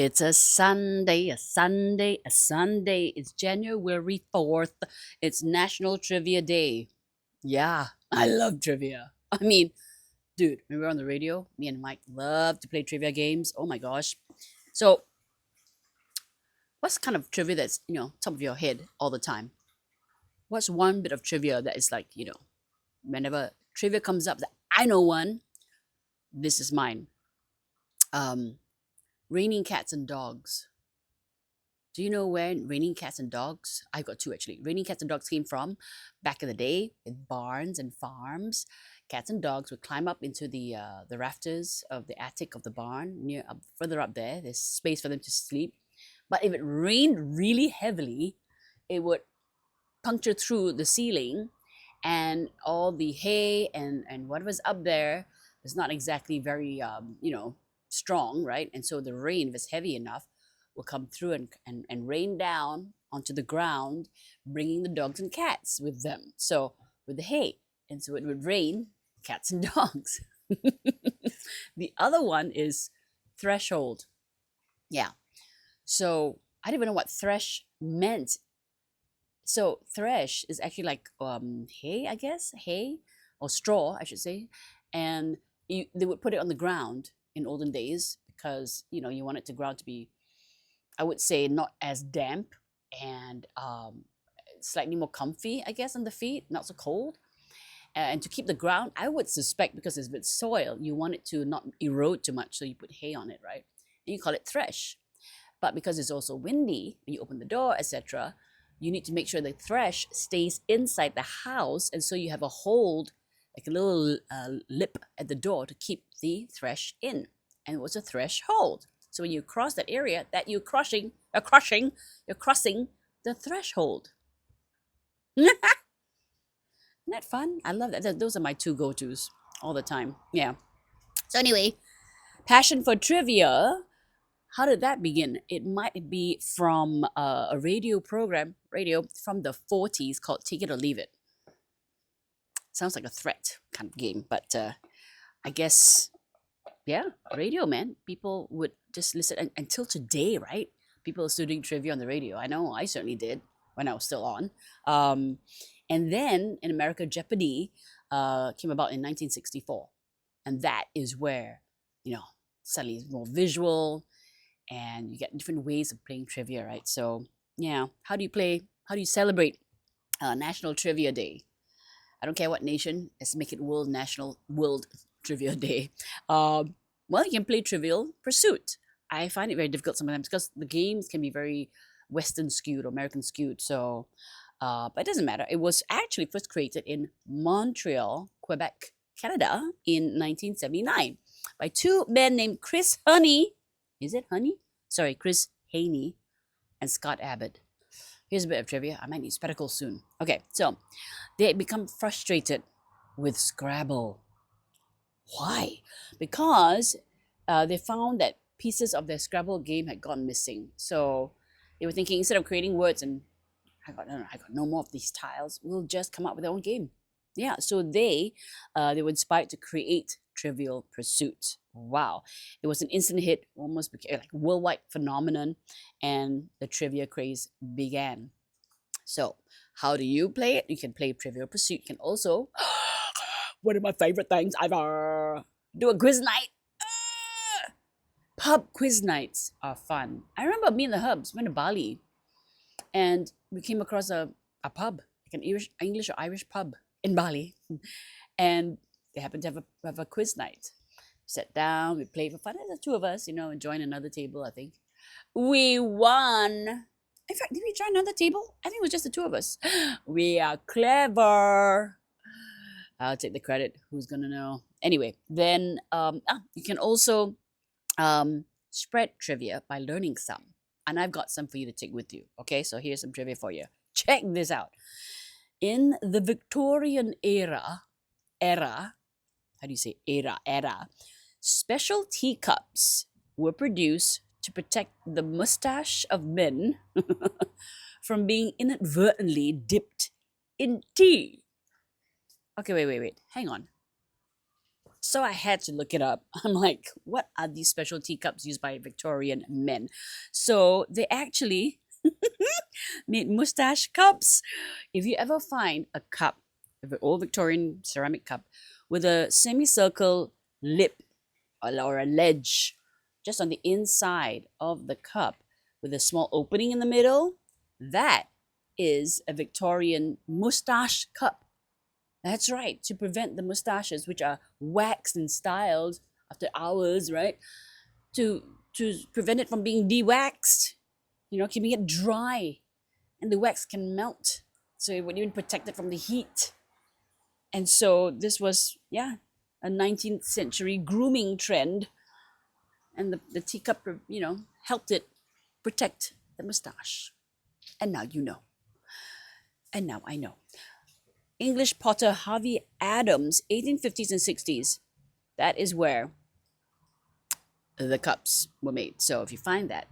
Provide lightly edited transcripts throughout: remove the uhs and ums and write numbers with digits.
It's a Sunday, a Sunday, a Sunday. It's January 4th. It's National Trivia Day. Yeah, I love trivia. I mean, dude, when we were on the radio, me and Mike love to play trivia games. Oh my gosh. So, what's kind of trivia that's, top of your head all the time? What's one bit of trivia that is like, whenever trivia comes up that I know one, this is mine. Um, Raining cats and dogs. Do you know where raining cats and dogs? I got two actually. Raining cats and dogs came from back in the day in barns and farms. Cats and dogs would climb up into the rafters of the attic of the barn near up further up there. There's space for them to sleep. But if it rained really heavily, it would puncture through the ceiling, and all the hay and whatever's up there is not exactly very strong, right? And so the rain, if it's heavy enough, will come through and rain down onto the ground, bringing the dogs and cats with them. So with the hay, and so it would rain cats and dogs. The other one is threshold. Yeah. So I didn't even know what thresh meant. So thresh is actually like hay, I guess, hay or straw, I should say, and they would put it on the ground in olden days because you want it to ground to be, I would say, not as damp and slightly more comfy, I guess, on the feet, not so cold. And to keep the ground, I would suspect because it's with soil, you want it to not erode too much, so you put hay on it, right? And you call it thresh. But because it's also windy, when you open the door, etc., you need to make sure the thresh stays inside the house, and so you have a hold, like a little lip at the door to keep the thresh in. And it was a threshold. So when you cross that area, that you're crossing the threshold. Isn't that fun? I love that. Those are my two go-tos all the time. Yeah. So anyway, passion for trivia. How did that begin? It might be from a radio from the 40s called Take It or Leave It. Sounds like a threat kind of game, but I guess, yeah, radio, man. People would just listen until today, right? People are still doing trivia on the radio. I know I certainly did when I was still on. Um, and then in America, Jeopardy came about in 1964. And that is where, suddenly it's more visual and you get different ways of playing trivia, right? So, yeah, how do you celebrate National Trivia Day? I don't care what nation, let's make it World Trivia Day. Well, you can play Trivial Pursuit. I find it very difficult sometimes because the games can be very Western skewed or American skewed. So, but it doesn't matter. It was actually first created in Montreal, Quebec, Canada in 1979 by two men named Chris Honey. Is it Honey? Sorry, Chris Haney and Scott Abbott. Here's a bit of trivia. I might need spectacles soon. Okay, so they had become frustrated with Scrabble. Why? Because they found that pieces of their Scrabble game had gone missing. So they were thinking, instead of creating words and I got no more of these tiles, we'll just come up with our own game. Yeah, so they were inspired to create Trivial Pursuit. Wow, it was an instant hit, almost became like worldwide phenomenon, and the trivia craze began. So, how do you play it? You can play Trivial Pursuit. You can also, one of my favorite things ever, do a quiz night. Pub quiz nights are fun. I remember me and the Hubs went to Bali, and we came across a pub, like an English or Irish pub in Bali, and they happened to have a quiz night. Sat down, we played for fun. The two of us, and joined another table. I think we won. In fact, did we join another table? I think it was just the two of us. We are clever. I'll take the credit. Who's gonna know? Anyway, then you can also spread trivia by learning some. And I've got some for you to take with you. Okay, so here's some trivia for you. Check this out. In the Victorian era, how do you say era, special teacups were produced to protect the mustache of men from being inadvertently dipped in tea. Okay, wait. Hang on. So I had to look it up. I'm like, what are these special teacups used by Victorian men? So they actually made mustache cups. If you ever find a cup, an old Victorian ceramic cup with a semicircle lip or a ledge just on the inside of the cup with a small opening in the middle, that is a Victorian mustache cup. That's right, to prevent the mustaches, which are waxed and styled after hours, right? To prevent it from being de-waxed, keeping it dry, and the wax can melt, so it would even protect it from the heat. And so this was, yeah, a 19th century grooming trend, and the teacup, helped it protect the mustache. And now you know. And now I know. English potter Harvey Adams, 1850s and 60s. That is where the cups were made. So if you find that,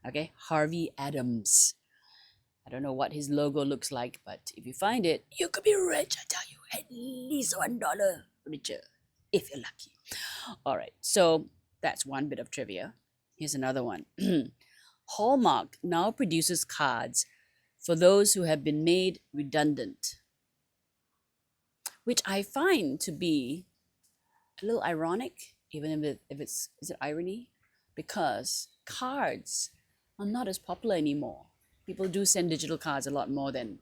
okay, Harvey Adams. I don't know what his logo looks like, but if you find it, you could be rich, I tell you, at least $1 richer, if you're lucky. All right, so that's one bit of trivia. Here's another one. Hallmark now produces cards for those who have been made redundant, which I find to be a little ironic, even if it's is it irony? Because cards are not as popular anymore. People do send digital cards a lot more than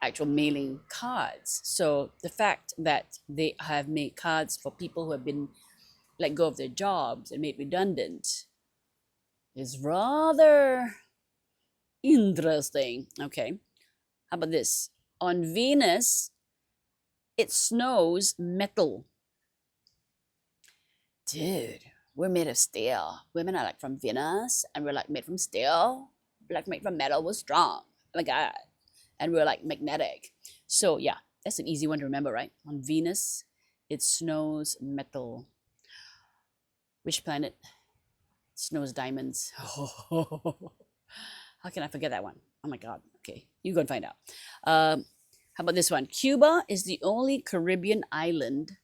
actual mailing cards. So the fact that they have made cards for people who have been let go of their jobs and made redundant is rather interesting. Okay, how about this? On Venus, it snows metal. Dude, we're made of steel. Women are like from Venus, and we're like made from steel. We're like made from metal. We're strong, like that, and we're like magnetic. So yeah, that's an easy one to remember, right? On Venus, it snows metal. Which planet snows diamonds? How can I forget that one? Oh my god. Okay, you go and find out. How about this one? Cuba is the only Caribbean island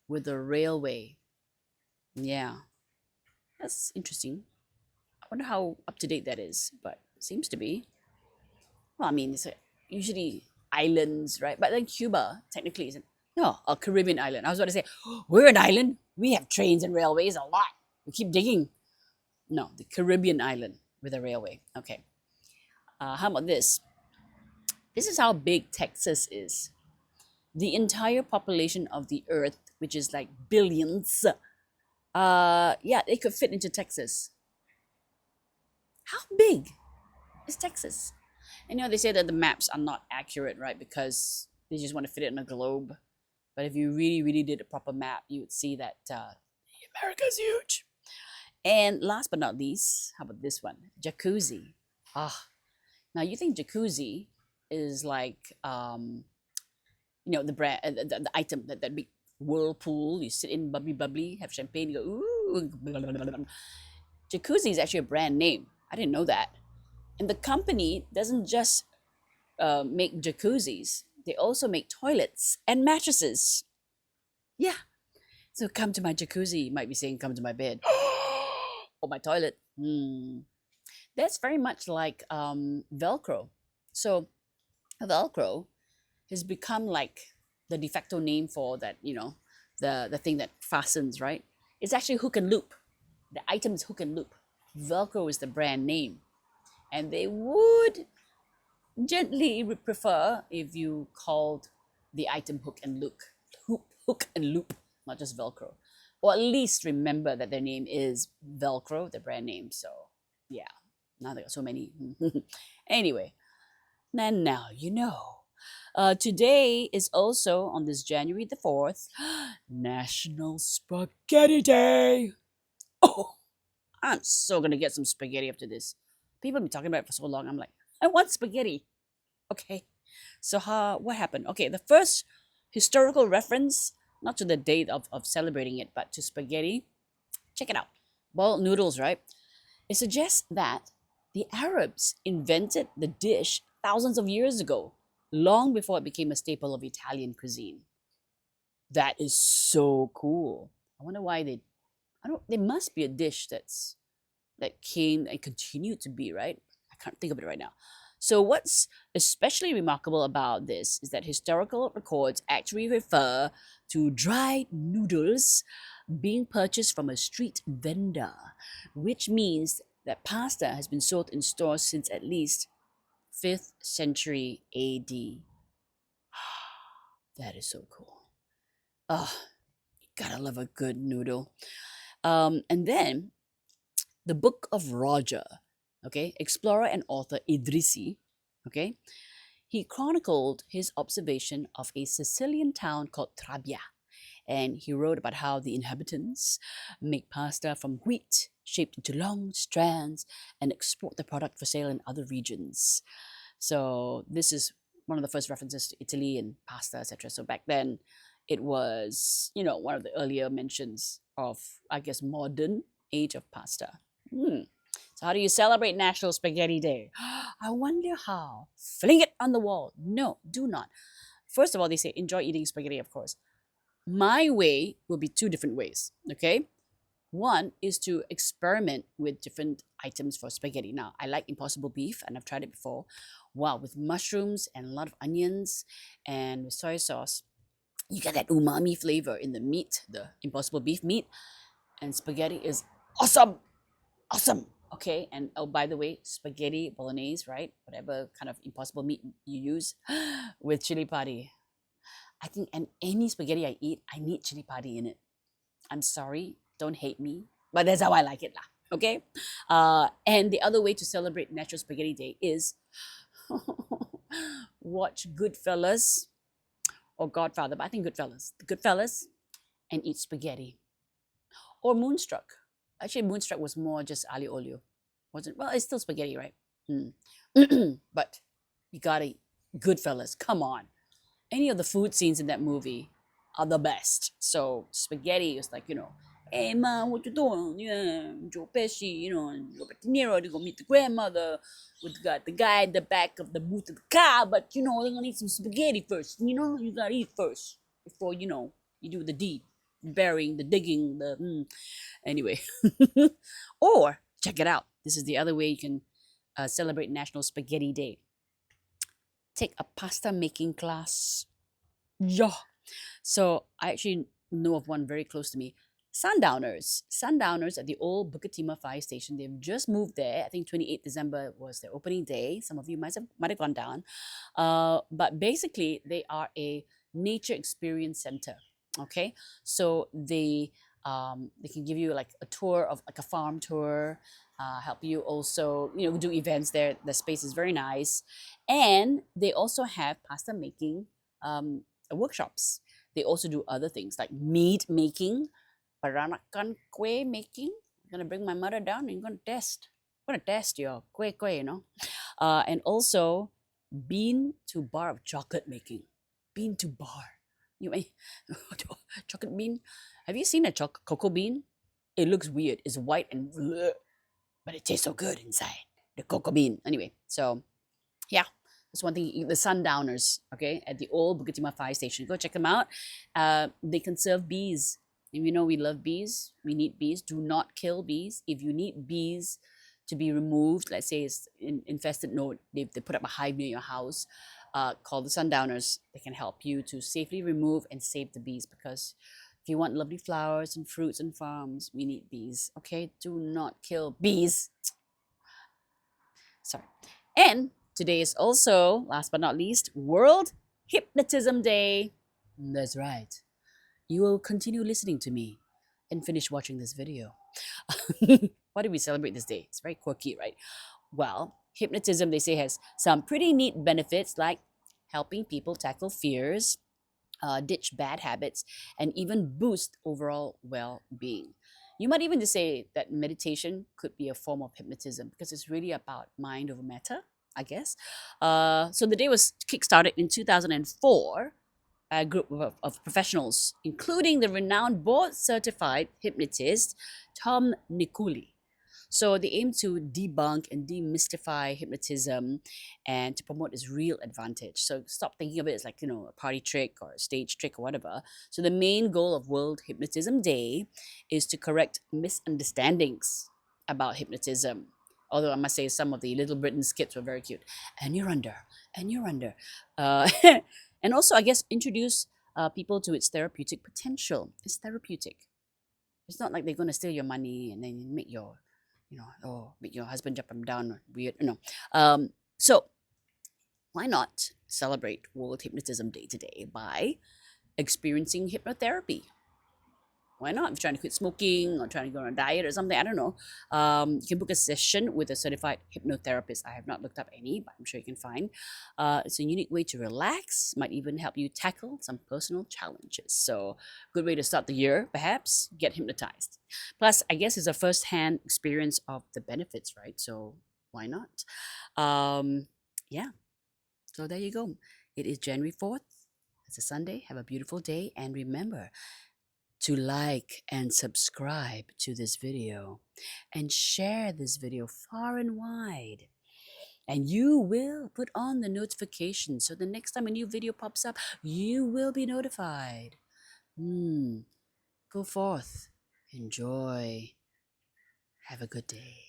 with a railway. Yeah, that's interesting. I wonder how up to date that is, but seems to be. Well, I mean, usually islands, right? But then Cuba technically isn't. No, a Caribbean island. I was about to say, we're an island. We have trains and railways a lot. We keep digging. No, the Caribbean island with a railway. Okay. How about this? This is how big Texas is. The entire population of the Earth, which is like billions, yeah, it could fit into Texas. How big is Texas? And they say that the maps are not accurate, right? Because they just want to fit it in a globe. But if you really, really did a proper map, you would see that America's huge. And last but not least, how about this one? Jacuzzi. Ah, now you think jacuzzi is like, the brand, the item, that big whirlpool. You sit in bubbly, bubbly, have champagne, you go, ooh. Jacuzzi is actually a brand name. I didn't know that. And the company doesn't just make jacuzzis, they also make toilets and mattresses. Yeah. So come to my jacuzzi. You might be saying, come to my bed. Or my toilet. That's very much like Velcro. So Velcro has become like the de facto name for that, the thing that fastens, right? It's actually hook and loop. The item is hook and loop. Velcro is the brand name. And they would gently prefer if you called the item hook and loop. Hook and loop, not just Velcro. Or at least remember that their name is Velcro, the brand name. So yeah, now they got so many. Anyway, and now you know. Today is also on this January the 4th, National Spaghetti Day. Oh, I'm so gonna get some spaghetti after this. People have been talking about it for so long. I'm like, I want spaghetti. Okay, so what happened? Okay, the first historical reference, not to the date of celebrating it, but to spaghetti. Check it out. Boiled noodles, right? It suggests that the Arabs invented the dish thousands of years ago, long before it became a staple of Italian cuisine. That is so cool. I wonder why they. I don't. There must be a dish that came and continued to be, right? I can't think of it right now. So, what's especially remarkable about this is that historical records actually refer to dried noodles being purchased from a street vendor, which means that pasta has been sold in stores since at least 5th century AD. That is so cool. Oh, gotta love a good noodle. And then the Book of Roger, okay, explorer and author Idrisi, okay, he chronicled his observation of a Sicilian town called Trabia, and he wrote about how the inhabitants make pasta from wheat shaped into long strands and export the product for sale in other regions. So this is one of the first references to Italy and pasta, etc. So back then, it was one of the earlier mentions of, I guess, modern age of pasta. Hmm. So how do you celebrate National Spaghetti Day? I wonder how. Fling it on the wall. No, do not. First of all, they say enjoy eating spaghetti, of course. My way will be two different ways. Okay. One is to experiment with different items for spaghetti. Now, I like Impossible Beef, and I've tried it before. Wow, with mushrooms and a lot of onions and with soy sauce, you get that umami flavor in the meat, the Impossible Beef meat, and spaghetti is awesome. Awesome. Okay, and oh, by the way, spaghetti bolognese, right? Whatever kind of Impossible meat you use with chili padi. I think, and any spaghetti I eat, I need chili padi in it. I'm sorry, don't hate me, but that's how I like it lah. Okay, and the other way to celebrate National Spaghetti Day is watch Goodfellas or Godfather, but I think Goodfellas, Goodfellas, and eat spaghetti or Moonstruck. Actually, Moonstruck was more just ali olio, wasn't? Well, it's still spaghetti, right? But you gotta Goodfellas. Come on, any of the food scenes in that movie are the best. So spaghetti is like, hey man, what you doing? Yeah, Joe Pesci, Robert De Niro, they go meet the grandmother. We got the guy at the back of the booth of the car, but they're gonna eat some spaghetti first. You gotta eat first before you do the deed, burying, the digging, anyway. Or check it out. This is the other way you can celebrate National Spaghetti Day. Take a pasta making class. Yeah. So I actually know of one very close to me. Sundowners at the old Bukit Timah Fire Station. They've just moved there. I think 28th December was their opening day. Some of you might have gone down. But basically, they are a nature experience center. Okay, so they can give you like a tour of like a farm tour, help you also do events there. The space is very nice, and they also have pasta making workshops. They also do other things like meat making, peranakan kue making. I'm gonna bring my mother down and I'm gonna test. Your kue, and also bean to bar of chocolate making. Bean to bar. You may chocolate bean. Have you seen a cocoa bean? It looks weird. It's white and bleh, but it tastes so good inside. The cocoa bean. Anyway, so yeah, that's one thing. The Sundowners, okay, at the old Bukit Timah Fire Station. Go check them out. They conserve bees. And we love bees. We need bees. Do not kill bees. If you need bees to be removed, let's say it's infested node, they put up a hive near your house, called the Sundowners. They can help you to safely remove and save the bees, because if you want lovely flowers and fruits and farms, we need bees. Okay, do not kill bees. Sorry. And today is also, last but not least, World Hypnotism Day. That's right. You will continue listening to me and finish watching this video. Why do we celebrate this day? It's very quirky, right? Well, hypnotism, they say, has some pretty neat benefits, like helping people tackle fears, ditch bad habits, and even boost overall well-being. You might even just say that meditation could be a form of hypnotism, because it's really about mind over matter, I guess. So the day was kickstarted in 2004. A group of professionals, including the renowned board-certified hypnotist Tom Nikuli. So they aim to debunk and demystify hypnotism and to promote its real advantage. So stop thinking of it as like, a party trick or a stage trick or whatever. So the main goal of World Hypnotism Day is to correct misunderstandings about hypnotism. Although I must say some of the Little Britain skits were very cute. And you're under, and you're under. Uh, and also, I guess, introduce people to its therapeutic potential. It's therapeutic. It's not like they're going to steal your money and then make make your husband jump up and down. Weird, So why not celebrate World Hypnotism Day today by experiencing hypnotherapy? Why not? If you're trying to quit smoking or trying to go on a diet or something, I don't know. You can book a session with a certified hypnotherapist. I have not looked up any, but I'm sure you can find. It's a unique way to relax, might even help you tackle some personal challenges. So, good way to start the year, perhaps. Get hypnotized. Plus, I guess it's a first-hand experience of the benefits, right? So, why not? Yeah. So there you go. It is January 4th. It's a Sunday. Have a beautiful day. And remember, to like and subscribe to this video and share this video far and wide. And you will put on the notification so the next time a new video pops up, you will be notified. Go forth, enjoy, have a good day.